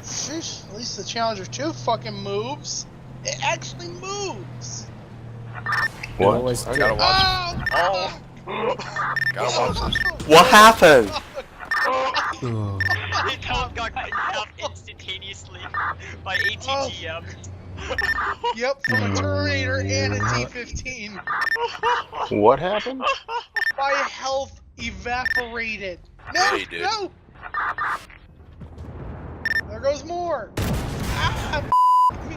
Sheesh, at least the Challenger 2 fucking moves. It actually moves. What? Always I do. gotta watch. Oh! Gotta watch this. What happened? His health got cut in half instantaneously by ATGM. Yep, from a Terminator and a T-15. What happened? My health evaporated. No, Yeah, you did. no! There goes more. Ah, me.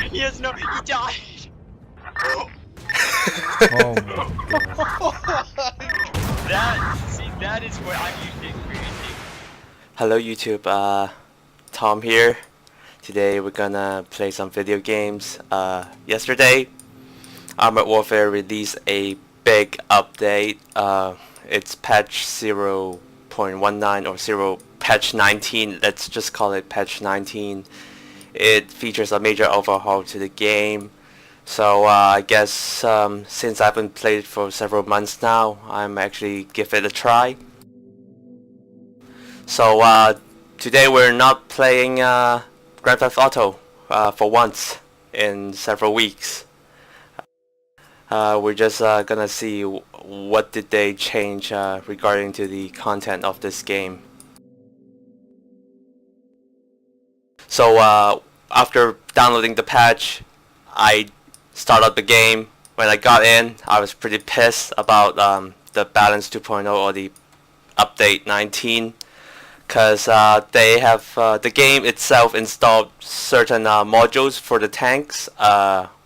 He has no. He died. Oh my god. That is what I'm using for anything. Hello YouTube, Tom here. Today we're gonna play some video games. Yesterday, Armored Warfare released a big update. It's patch 0.19 or patch 19. Let's just call it patch 19. It features a major overhaul to the game. So I guess since I haven't played it for several months now, I'm actually give it a try. So today we're not playing Grand Theft Auto for once in several weeks. We're just gonna see what did they change regarding to the content of this game. So after downloading the patch, I started the game. When I got in, I was pretty pissed about the Balance 2.0 or the update 19, because they have the game itself installed certain modules for the tanks,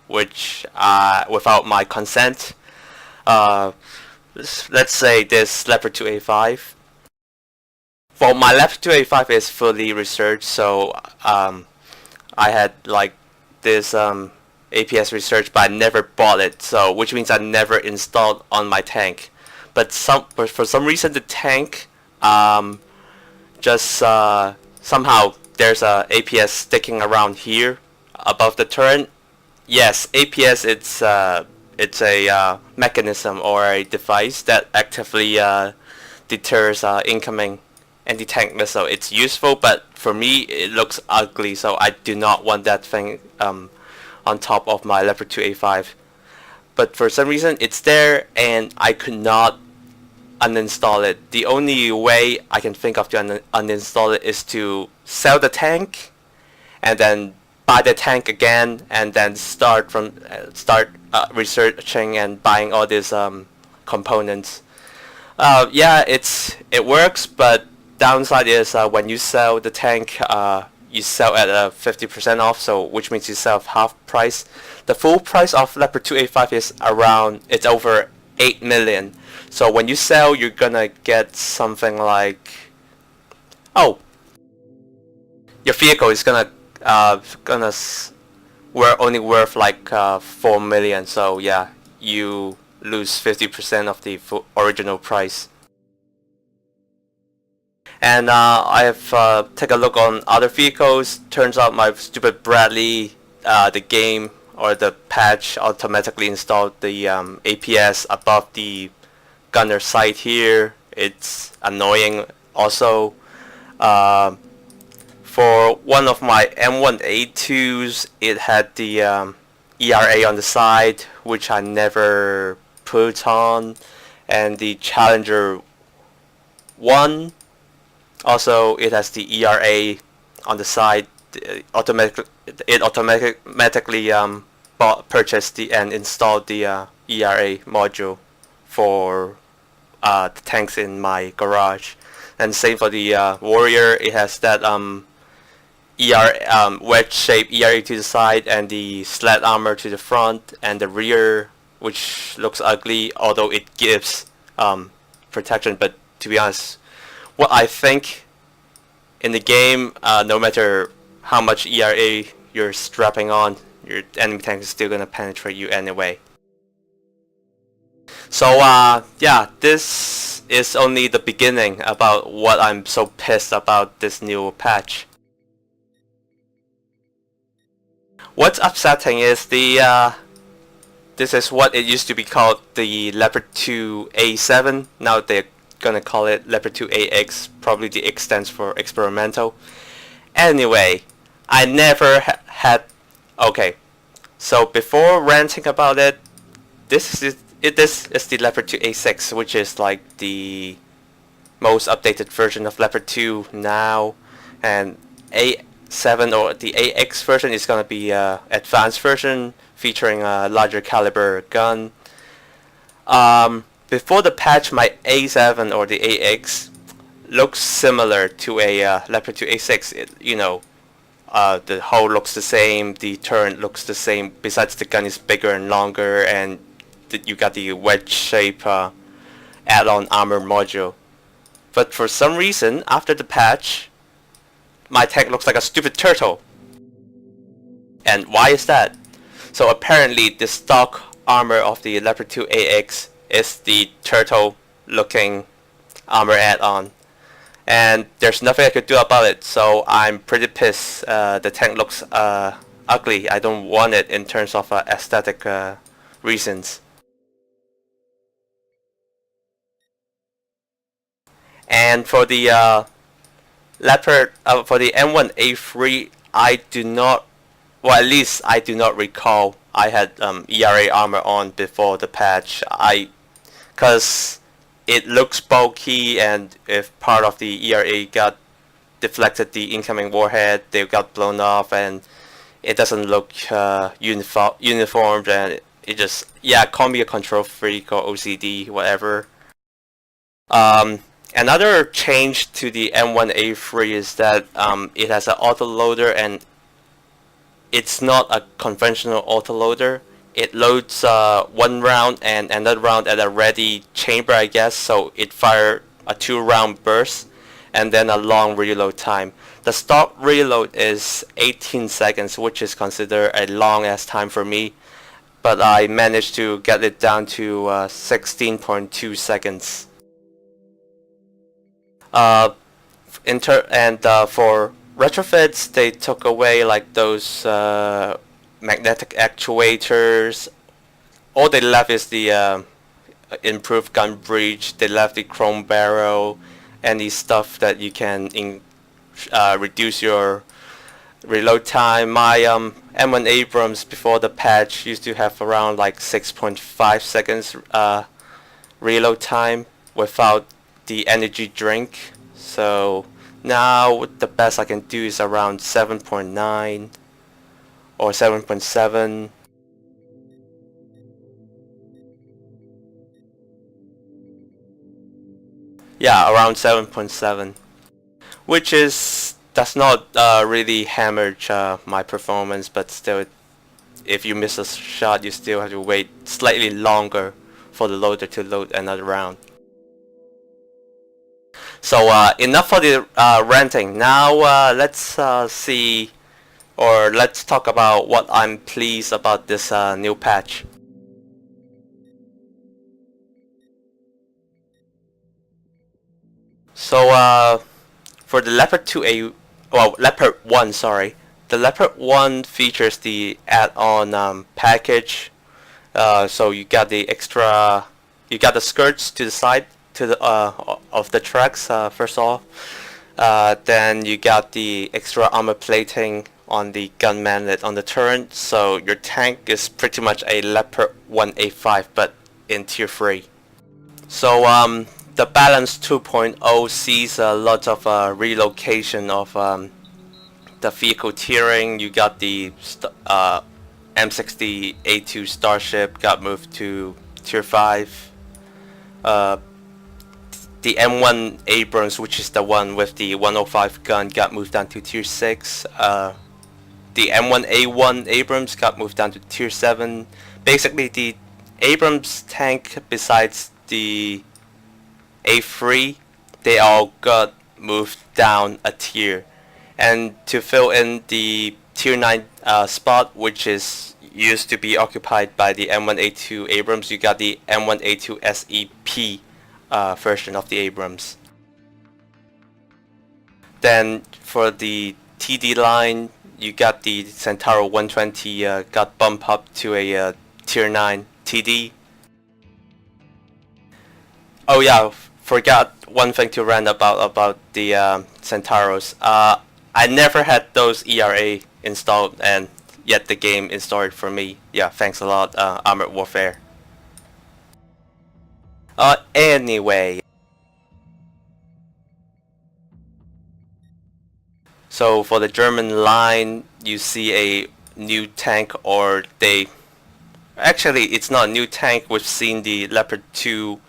which without my consent. Let's say this Leopard 2A5. Well, my Leopard 2A5 is fully researched, so I had like this APS research, but I never bought it, so which means I never installed on my tank. But for some reason the tank just somehow there's a APS sticking around here above the turret. Yes, APS it's a mechanism or a device that actively deters incoming anti-tank missile. It's useful, but for me it looks ugly, so I do not want that thing on top of my Leopard 2A5. But for some reason it's there and I could not uninstall it. The only way I can think of to uninstall it is to sell the tank and then buy the tank again and then start researching and buying all these components. Yeah, it works, but downside is when you sell the tank, you sell at 50% off, so which means you sell half price. The full price of Leopard 2A5 is it's over 8 million. So when you sell, you're gonna get something like, oh, your vehicle is gonna only worth like 4 million. So yeah, you lose 50% of the original price. And I've taken a look on other vehicles. Turns out my stupid Bradley, the game or the patch automatically installed the APS above the gunner sight here. It's annoying. Also, for one of my M1A2s, it had the ERA on the side, which I never put on, and the Challenger 1. Also, it has the ERA on the side. It automatically purchased and installed the ERA module for the tanks in my garage. And same for the Warrior. It has that wedge-shaped ERA to the side and the sled armor to the front and the rear, which looks ugly, although it gives protection. But to be honest, what I think in the game, no matter how much ERA you're strapping on, your enemy tank is still gonna penetrate you anyway. So yeah, this is only the beginning about what I'm so pissed about this new patch. What's upsetting is this is what it used to be called, the Leopard 2A7. Now they're gonna call it Leopard 2AX. Probably the X stands for experimental. Anyway, I never had. Okay, so before ranting about it, this is the Leopard 2 A6, which is like the most updated version of Leopard 2 now, and A7 or the AX version is gonna be advanced version featuring a larger caliber gun. Before the patch, my A7 or the AX looks similar to a Leopard 2 A6. The hull looks the same, the turret looks the same, besides the gun is bigger and longer, and you got the wedge shape add-on armor module. But for some reason, after the patch, my tank looks like a stupid turtle. And why is that? So apparently the stock armor of the Leopard 2 AX is the turtle looking armor add-on. And there's nothing I could do about it, so I'm pretty pissed. The tank looks ugly. I don't want it in terms of aesthetic reasons. And for the Leopard, for the M1A3, I do not, well, at least I do not recall I had ERA armor on before the patch. Because it looks bulky, and if part of the ERA got deflected, the incoming warhead, they got blown off, and it doesn't look uniformed, and it just, yeah, call me a control freak or OCD, whatever. Another change to the M1A3 is that it has an autoloader, and it's not a conventional autoloader. It loads one round and another round at a ready chamber, I guess, so it fires a 2-round burst and then a long reload time. The stock reload is 18 seconds, which is considered a long ass time for me, but I managed to get it down to 16.2 seconds. For retrofits, they took away like those magnetic actuators. All they left is the improved gun breech. They left the chrome barrel, any stuff that you can reduce your reload time. My M1 Abrams before the patch used to have around like 6.5 seconds reload time without the energy drink. So now the best I can do is around 7.9 or 7.7. Yeah, around 7.7, which does not really hammer my performance, but still, if you miss a shot, you still have to wait slightly longer for the loader to load another round. So enough for the ranting. Now let's see, or let's talk about what I'm pleased about this new patch. So for the Leopard 2A, well, Leopard 1, sorry. The Leopard 1 features the add-on package. So you got the extra, you got the skirts to the side to the of the tracks first off. Then you got the extra armor plating on the gun manlet on the turret. So your tank is pretty much a Leopard 1A5, but in tier 3. So the Balance 2.0 sees a lot of relocation of the vehicle tiering. You got the M60A2 Starship got moved to tier 5. The M1 Abrams, which is the one with the 105 gun, got moved down to tier 6. The M1A1 Abrams got moved down to tier 7. Basically, the Abrams tank, besides the A3, they all got moved down a tier. And to fill in the tier 9 spot, which is used to be occupied by the M1A2 Abrams, you got the M1A2 SEP version of the Abrams. Then for the TD line, you got the Centauro 120 got bumped up to a tier 9 TD. Oh yeah, forgot one thing to rant about the Centauros. I never had those ERA installed, and yet the game installed for me. Yeah, thanks a lot, Armored Warfare. Anyway. So for the German line, you see a new tank, or they... Actually, it's not a new tank. We've seen the Leopard 2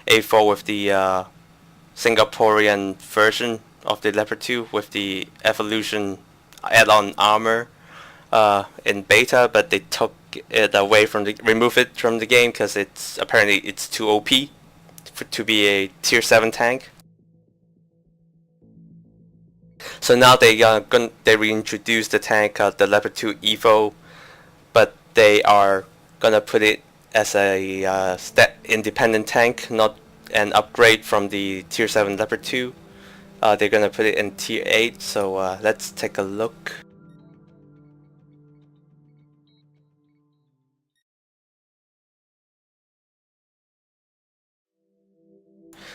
A4 with the Singaporean version of the Leopard 2 with the Evolution add-on armor in beta, but they took it away from the... removed it from the game because it's apparently it's too OP to be a tier 7 tank. So now they reintroduced the tank, the Leopard 2 Evo, but they are gonna put it as a independent tank, not an upgrade from the tier 7 Leopard 2. They're gonna put it in tier 8, so let's take a look.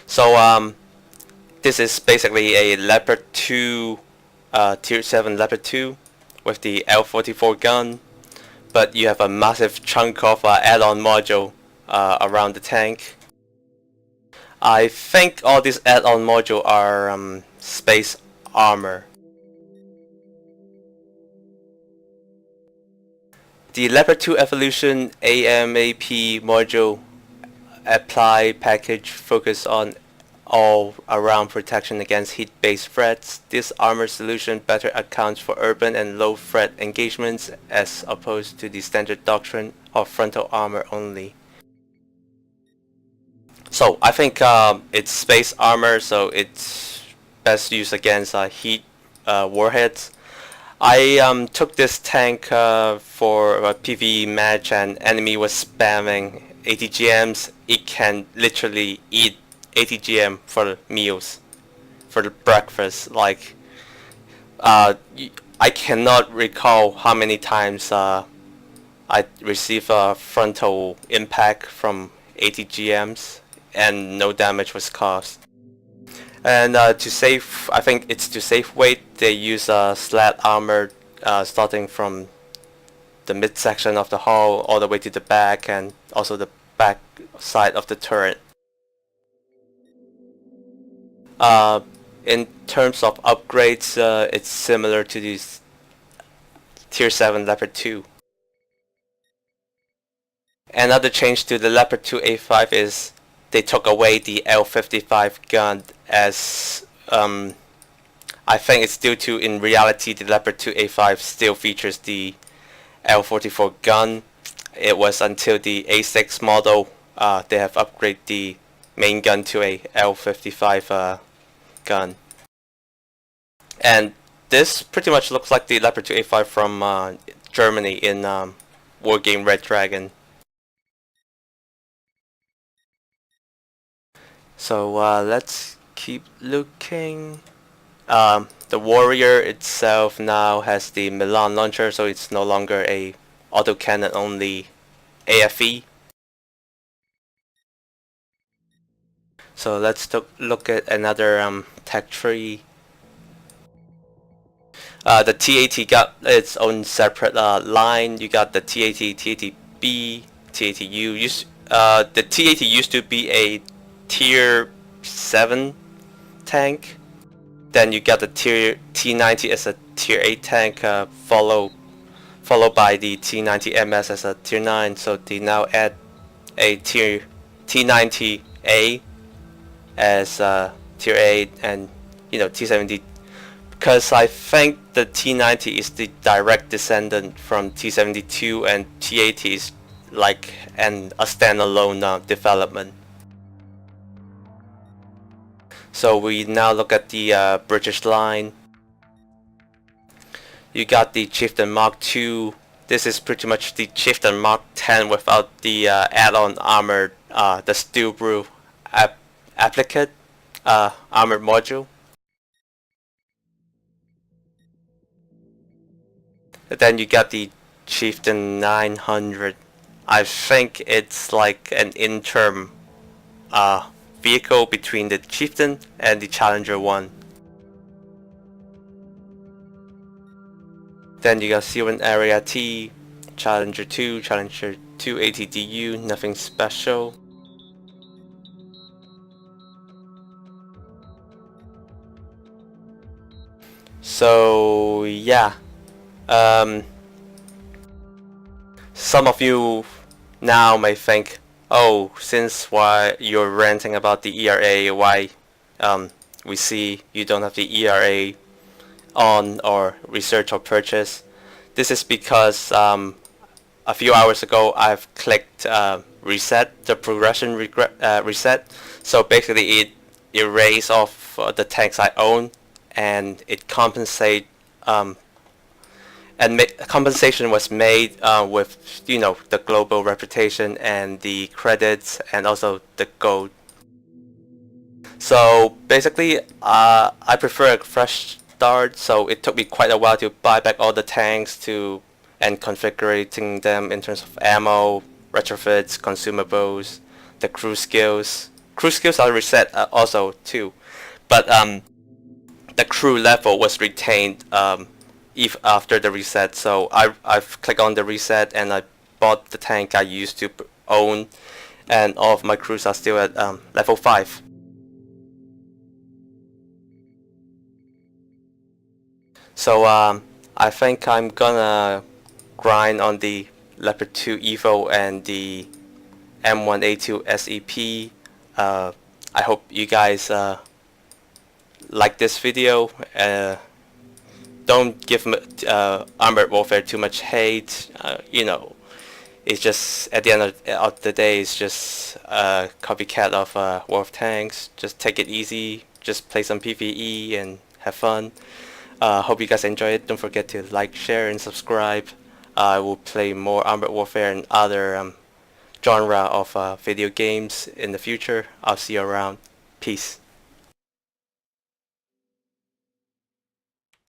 So this is basically a Leopard 2, tier 7 Leopard 2 with the L44 gun, but you have a massive chunk of add-on module around the tank. I think all these add-on modules are space armor. The Leopard 2 Evolution AMAP module apply package focus on all-around protection against heat-based threats. This armor solution better accounts for urban and low-threat engagements as opposed to the standard doctrine of frontal armor only. So I think it's space armor, so it's best used against heat warheads. I took this tank for a PvE match and enemy was spamming ATGMs. It can literally eat ATGM for meals, for the breakfast. Like I cannot recall how many times I received a frontal impact from ATGMs and no damage was caused. And to save, I think it's to save weight, they use slat armor starting from the midsection of the hull all the way to the back, and also the back side of the turret. In terms of upgrades, it's similar to these tier 7 Leopard 2. Another change to the Leopard 2 A5 is they took away the L55 gun, as I think it's due to, in reality, the Leopard 2 A5 still features the L44 gun. It was until the A6 model they have upgraded the main gun to a L55 gun. And this pretty much looks like the Leopard 2 A5 from Germany in Wargame Red Dragon. So let's keep looking. The Warrior itself now has the Milan launcher, so it's no longer a autocannon only AFE. So let's look at another tech tree. The TAT got its own separate line. You got the TAT, TAT-B, TAT-U. The TAT used to be a tier 7 tank. Then you got the tier T90 as a tier 8 tank, followed by the T90MS as a tier 9. So they now add a tier T90A as tier 8, and T70, because I think the T90 is the direct descendant from T72 and T80 is like a standalone development. So we now look at the British line. You got the Chieftain Mark II. This is pretty much the Chieftain Mark 10 without the add-on armor, the Steel Brew applicate armored module. Then you got the Chieftain 900. I think it's like an interim vehicle between the Chieftain and the Challenger 1. Then you got C1 Area T, Challenger 2 ATDU, nothing special. So yeah, some of you now may think, oh, since why you're ranting about the ERA, why we see you don't have the ERA on or research or purchase. This is because a few hours ago I've clicked reset, the progression reset. So basically it erased off the tanks I own, and it compensate compensation was made with, you know, the global reputation and the credits and also the gold. So basically I prefer a fresh start, so it took me quite a while to buy back all the tanks and configuring them in terms of ammo, retrofits, consumables, the crew skills. Crew skills are reset also too, but the crew level was retained if after the reset. So I've clicked on the reset and I bought the tank I used to own, and all of my crews are still at level 5. So I think I'm gonna grind on the Leopard 2 Evo and the M1A2 SEP. I hope you guys like this video. Don't give Armored Warfare too much hate. You know, it's just at the end of the day, it's just a copycat of War of Tanks. Just take it easy. Just play some PvE and have fun. Hope you guys enjoy it. Don't forget to like, share, and subscribe. I will play more Armored Warfare and other genre of video games in the future. I'll see you around. Peace.